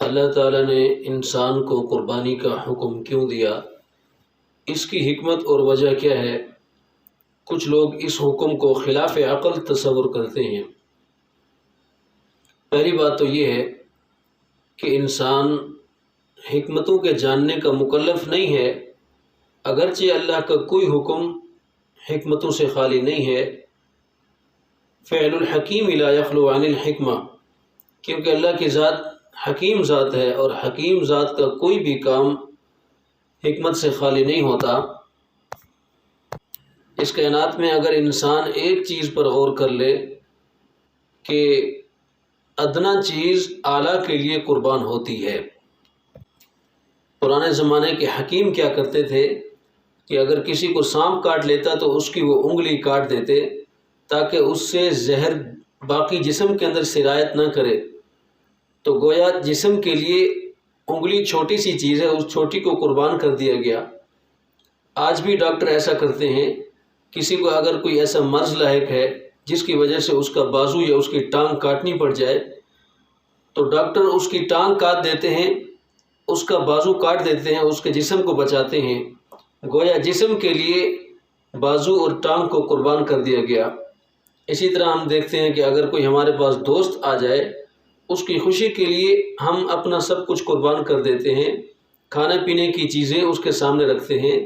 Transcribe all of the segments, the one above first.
اللہ تعالیٰ نے انسان کو قربانی کا حکم کیوں دیا، اس کی حکمت اور وجہ کیا ہے؟ کچھ لوگ اس حکم کو خلاف عقل تصور کرتے ہیں۔ پہلی بات تو یہ ہے کہ انسان حکمتوں کے جاننے کا مکلف نہیں ہے، اگرچہ اللہ کا کوئی حکم حکمتوں سے خالی نہیں ہے۔ فعل الحکیم لا یخلو عن الحکمہ، کیونکہ اللہ کی ذات حکیم ذات ہے اور حکیم ذات کا کوئی بھی کام حکمت سے خالی نہیں ہوتا۔ اس کائنات میں اگر انسان ایک چیز پر غور کر لے کہ ادنا چیز اعلیٰ کے لیے قربان ہوتی ہے۔ پرانے زمانے کے حکیم کیا کرتے تھے کہ اگر کسی کو سانپ کاٹ لیتا تو اس کی وہ انگلی کاٹ دیتے تاکہ اس سے زہر باقی جسم کے اندر سرایت نہ کرے، تو گویا جسم کے لیے انگلی چھوٹی سی چیز ہے، اس چھوٹی کو قربان کر دیا گیا۔ آج بھی ڈاکٹر ایسا کرتے ہیں، کسی کو اگر کوئی ایسا مرض لاحق ہے جس کی وجہ سے اس کا بازو یا اس کی ٹانگ کاٹنی پڑ جائے تو ڈاکٹر اس کی ٹانگ کاٹ دیتے ہیں، اس کا بازو کاٹ دیتے ہیں، اس کے جسم کو بچاتے ہیں۔ گویا جسم کے لیے بازو اور ٹانگ کو قربان کر دیا گیا۔ اسی طرح ہم دیکھتے ہیں کہ اگر کوئی ہمارے پاس دوست آ جائے، اس کی خوشی کے لیے ہم اپنا سب کچھ قربان کر دیتے ہیں، کھانے پینے کی چیزیں اس کے سامنے رکھتے ہیں۔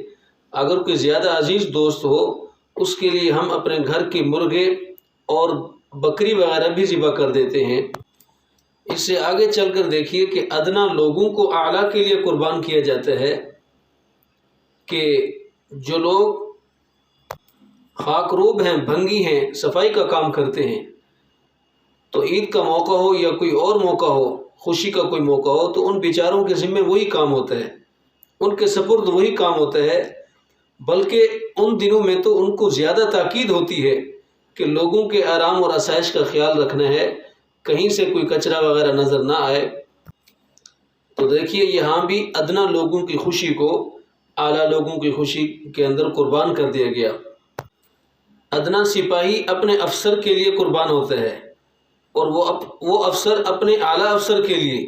اگر کوئی زیادہ عزیز دوست ہو، اس کے لیے ہم اپنے گھر کی مرغے اور بکری وغیرہ بھی ذبح کر دیتے ہیں۔ اس سے آگے چل کر دیکھیے کہ ادنا لوگوں کو اعلیٰ کے لیے قربان کیا جاتا ہے، کہ جو لوگ خاک روب ہیں، بھنگی ہیں، صفائی کا کام کرتے ہیں، تو عید کا موقع ہو یا کوئی اور موقع ہو، خوشی کا کوئی موقع ہو، تو ان بیچاروں کے ذمہ وہی کام ہوتا ہے، ان کے سپرد وہی کام ہوتا ہے۔ بلکہ ان دنوں میں تو ان کو زیادہ تاکید ہوتی ہے کہ لوگوں کے آرام اور آسائش کا خیال رکھنا ہے، کہیں سے کوئی کچرا وغیرہ نظر نہ آئے۔ تو دیکھیے یہاں بھی ادنا لوگوں کی خوشی کو اعلیٰ لوگوں کی خوشی کے اندر قربان کر دیا گیا۔ ادنا سپاہی اپنے افسر کے لیے قربان ہوتا ہے، اور وہ افسر اپنے اعلیٰ افسر کے لیے،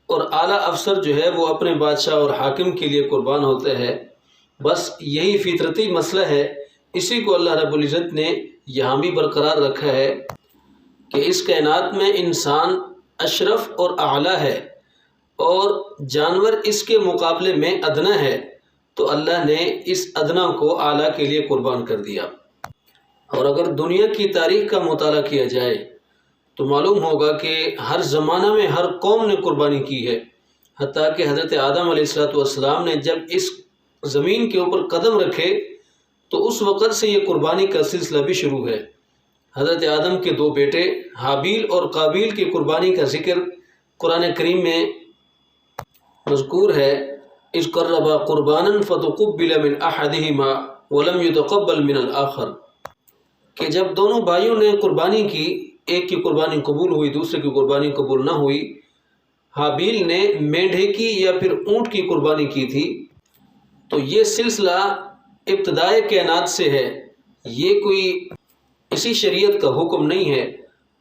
اور اعلیٰ افسر جو ہے وہ اپنے بادشاہ اور حاکم کے لیے قربان ہوتا ہے۔ بس یہی فطرتی مسئلہ ہے، اسی کو اللہ رب العزت نے یہاں بھی برقرار رکھا ہے کہ اس کائنات میں انسان اشرف اور اعلیٰ ہے اور جانور اس کے مقابلے میں ادنا ہے، تو اللہ نے اس ادنا کو اعلیٰ کے لیے قربان کر دیا۔ اور اگر دنیا کی تاریخ کا مطالعہ کیا جائے تو معلوم ہوگا کہ ہر زمانہ میں ہر قوم نے قربانی کی ہے، حتیٰ کہ حضرت آدم علیہ السلام نے جب اس زمین کے اوپر قدم رکھے تو اس وقت سے یہ قربانی کا سلسلہ بھی شروع ہے۔ حضرت آدم کے دو بیٹے حابیل اور قابیل کی قربانی کا ذکر قرآن کریم میں مذکور ہے۔ اذ قربا قربانا فتقبل من احدہما ولم يتقبل من الآخر، کہ جب دونوں بھائیوں نے قربانی کی، ایک کی قربانی قبول ہوئی، دوسرے کی قربانی قبول نہ ہوئی۔ حابیل نے مینڈھے کی یا پھر اونٹ کی قربانی کی تھی۔ تو یہ سلسلہ ابتدائے کائنات سے ہے، یہ کوئی اسی شریعت کا حکم نہیں ہے،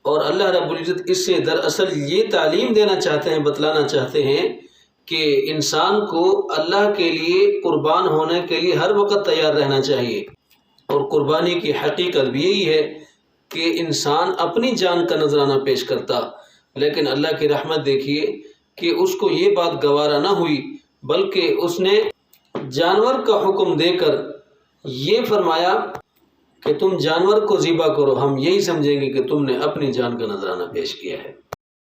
اور اللہ رب العزت اس سے دراصل یہ تعلیم دینا چاہتے ہیں، بتلانا چاہتے ہیں کہ انسان کو اللہ کے لیے قربان ہونے کے لیے ہر وقت تیار رہنا چاہیے۔ اور قربانی کی حقیقت بھی یہی ہے کہ انسان اپنی جان کا نذرانہ پیش کرتا، لیکن اللہ کی رحمت دیکھیے کہ اس کو یہ بات گوارا نہ ہوئی، بلکہ اس نے جانور کا حکم دے کر یہ فرمایا کہ تم جانور کو ذبح کرو، ہم یہی سمجھیں گے کہ تم نے اپنی جان کا نذرانہ پیش کیا ہے۔